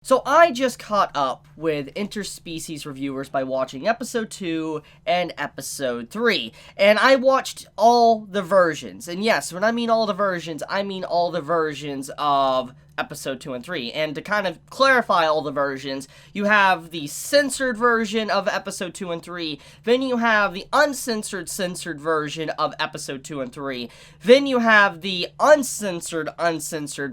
So I just caught up with Interspecies reviewers by watching episode 2 and episode 3. And I watched all the versions. And yes, when I mean all the versions, I mean all the versions of episode 2 and 3. And to kind of clarify all the versions, you have the censored version of episode 2 and 3, then you have the censored version of episode 2 and 3, then you have the uncensored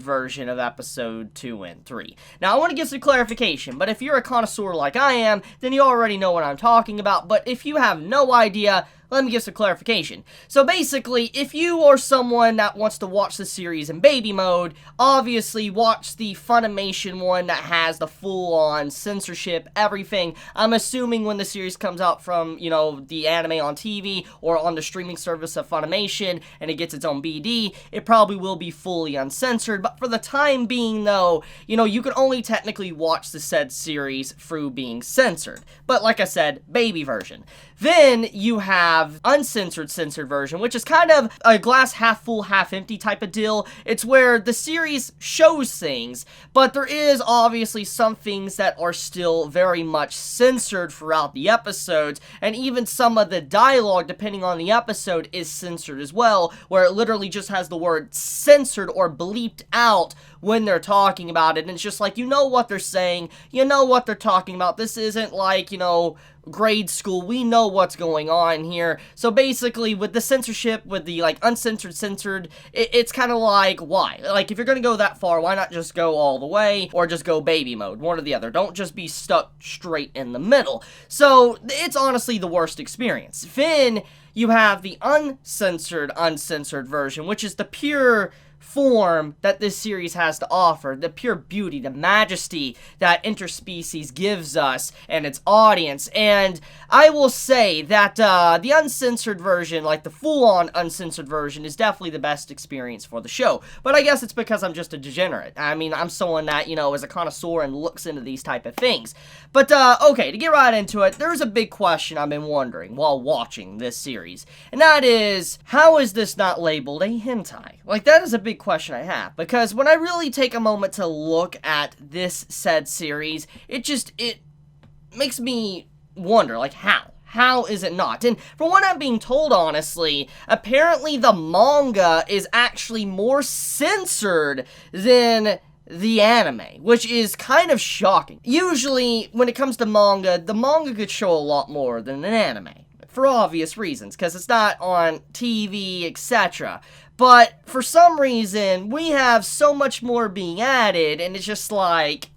version of episode 2 and 3. Now, I want to give some clarification, but if you're a connoisseur like I am, then you already know what I'm talking about, but if you have no idea, let me give some clarification. So basically, if you are someone that wants to watch the series in baby mode, obviously watch the Funimation one that has the full-on censorship, everything. I'm assuming when the series comes out from, the anime on TV or on the streaming service of Funimation and it gets its own BD, it probably will be fully uncensored. But for the time being, though, you can only technically watch the said series through being censored. But like I said, baby version. Then you have censored version, which is kind of a glass half full, half empty type of deal. It's where the series shows things, but there is obviously some things that are still very much censored throughout the episodes, and even some of the dialogue, depending on the episode, is censored as well, where it literally just has the word censored or bleeped out when they're talking about it, and it's just like, you know what they're saying, you know what they're talking about. This isn't like, grade school. We know what's going on here. So basically, with the censorship, with the censored, it's kind of like, why? Like, if you're gonna go that far, why not just go all the way, or just go baby mode, one or the other. Don't just be stuck straight in the middle. So it's honestly the worst experience. Then you have the uncensored version, which is the pure form that this series has to offer, the pure beauty, the majesty that Interspecies gives us and its audience. And I will say that the uncensored version, like the full-on uncensored version, is definitely the best experience for the show. But I guess it's because I'm just a degenerate. I mean, I'm someone that, is a connoisseur and looks into these type of things. But, okay, to get right into it, there's a big question I've been wondering while watching this series. And that is, how is this not labeled a hentai? Like, that is a big question I have, because when I really take a moment to look at this said series, it makes me wonder, like, how is it not? And from what I'm being told, honestly, apparently the manga is actually more censored than the anime, which is kind of shocking. Usually, when it comes to manga, the manga could show a lot more than an anime, for obvious reasons, because it's not on TV, etc. But for some reason, we have so much more being added, and it's just like,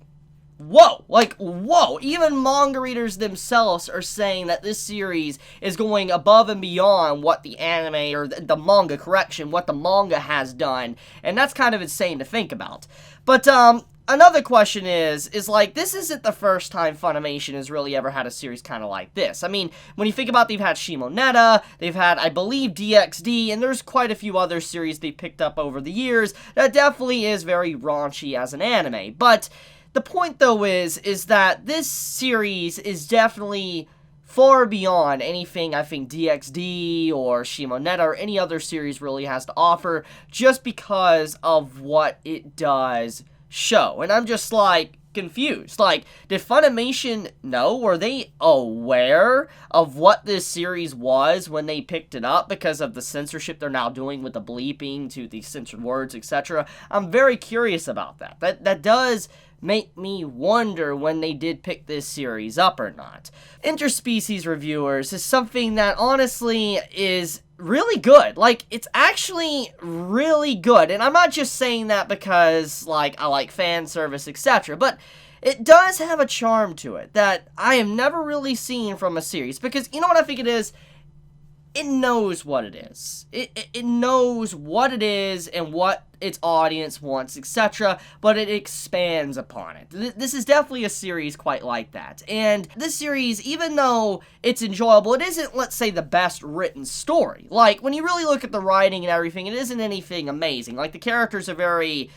whoa, whoa. Even manga readers themselves are saying that this series is going above and beyond what the anime, or the manga, what the manga has done, and that's kind of insane to think about. But, another question is like, this isn't the first time Funimation has really ever had a series kind of like this. I mean, when you think about, they've had Shimoneta, they've had, I believe, DxD, and there's quite a few other series they picked up over the years that definitely is very raunchy as an anime. But the point, though, is that this series is definitely far beyond anything I think DxD or Shimoneta or any other series really has to offer, just because of what it does show. And I'm just like confused. Like, did Funimation know? Were they aware of what this series was when they picked it up because of the censorship they're now doing with the bleeping to the censored words, etc.? I'm very curious about that. That does make me wonder when they did pick this series up or not. Interspecies reviewers is something that honestly is really good. Like, it's actually really good. And I'm not just saying that because, like, I like fan service, etc. But it does have a charm to it that I have never really seen from a series. Because, you know what I think it is? It knows what it is. It knows what it is and what its audience wants, etc., but it expands upon it. This is definitely a series quite like that. And this series, even though it's enjoyable, it isn't, let's say, the best written story. Like, when you really look at the writing and everything, it isn't anything amazing. Like, the characters are very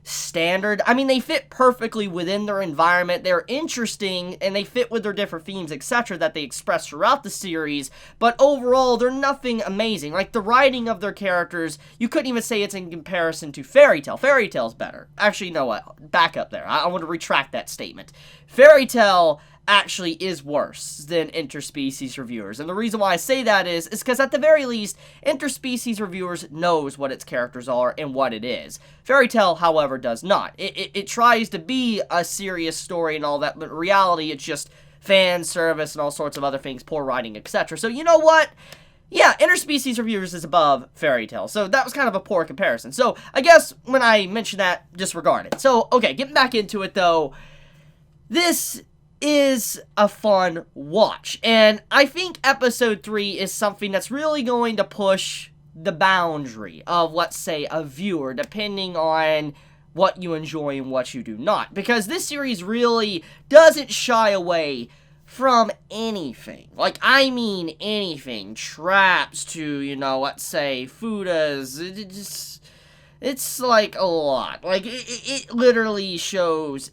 standard. I mean, they fit perfectly within their environment, they're interesting, and they fit with their different themes, etc., that they express throughout the series, but overall, they're nothing amazing. Like, the writing of their characters, you couldn't even say it's in comparison to Fairy Tail. Fairy Tail's better. Actually, you know what? Back up there. I want to retract that statement. Fairy Tail actually is worse than interspecies reviewers. And the reason why I say that is because at the very least, interspecies reviewers knows what its characters are and what it is. Fairy Tail, however, does not. It tries to be a serious story and all that, but in reality, it's just fan service and all sorts of other things, poor writing, etc. So you know what? Yeah, interspecies reviewers is above Fairy Tail, so that was kind of a poor comparison. So I guess when I mentioned that, disregard it. So, okay, getting back into it though, this is a fun watch, and I think episode 3 is something that's really going to push the boundary of, let's say, a viewer, depending on what you enjoy and what you do not, because this series really doesn't shy away from anything. Like, I mean anything. Traps to, you know, let's say, fudas. It's like a lot. Like, it literally shows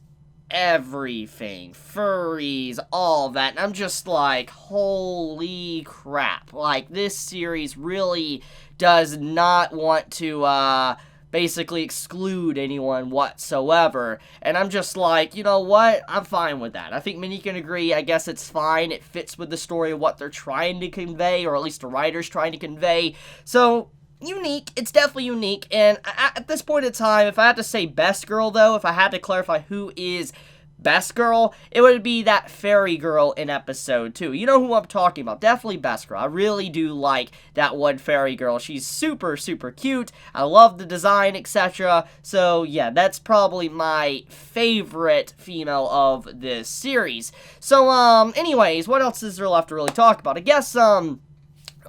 everything, furries, all that, and I'm just like, holy crap, like, this series really does not want to, basically exclude anyone whatsoever, and I'm just like, you know what, I'm fine with that. I think many can agree, I guess it's fine, it fits with the story of what they're trying to convey, or at least the writer's trying to convey, so unique, it's definitely unique, and at this point in time, if I had to say best girl though, if I had to clarify who is best girl, it would be that fairy girl in episode 2. You know who I'm talking about, definitely best girl. I really do like that one fairy girl, she's super, super cute, I love the design, etc. So yeah, that's probably my favorite female of this series. So, anyways, what else is there left to really talk about? I guess,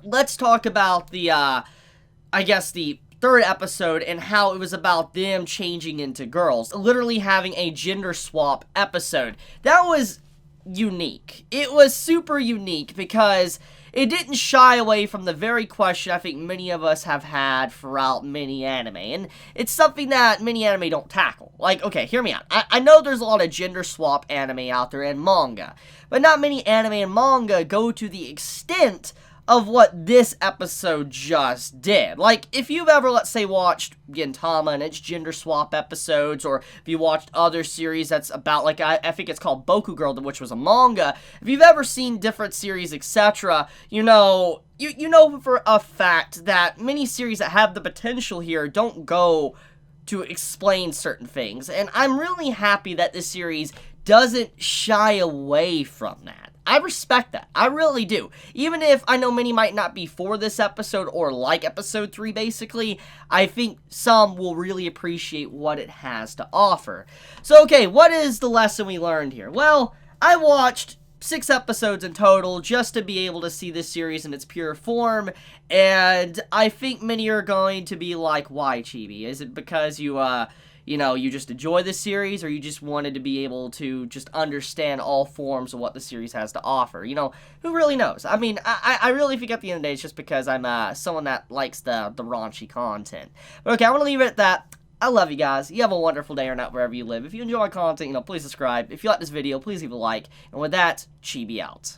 let's talk about the, the third episode and how it was about them changing into girls. Literally having a gender swap episode. That was unique. It was super unique because it didn't shy away from the very question I think many of us have had throughout many anime. And it's something that many anime don't tackle. Like, okay, hear me out. I know there's a lot of gender swap anime out there and manga. But not many anime and manga go to the extent of what this episode just did. Like, if you've ever, let's say, watched Gintama and its gender swap episodes, or if you watched other series that's about, like, I think it's called Boku Girl, which was a manga, if you've ever seen different series, etc., you know for a fact that many series that have the potential here don't go to explain certain things, and I'm really happy that this series doesn't shy away from that. I respect that. I really do. Even if I know many might not be for this episode or like episode 3, basically, I think some will really appreciate what it has to offer. So, okay, what is the lesson we learned here? Well, I watched 6 episodes in total just to be able to see this series in its pure form, and I think many are going to be like, why, Chibi? Is it because you just enjoy the series, or you just wanted to be able to just understand all forms of what the series has to offer? You know, who really knows? I mean, I really think at the end of the day, it's just because I'm someone that likes the raunchy content. But okay, I want to leave it at that. I love you guys. You have a wonderful day or night wherever you live. If you enjoy my content, please subscribe. If you like this video, please leave a like. And with that, Chibi out.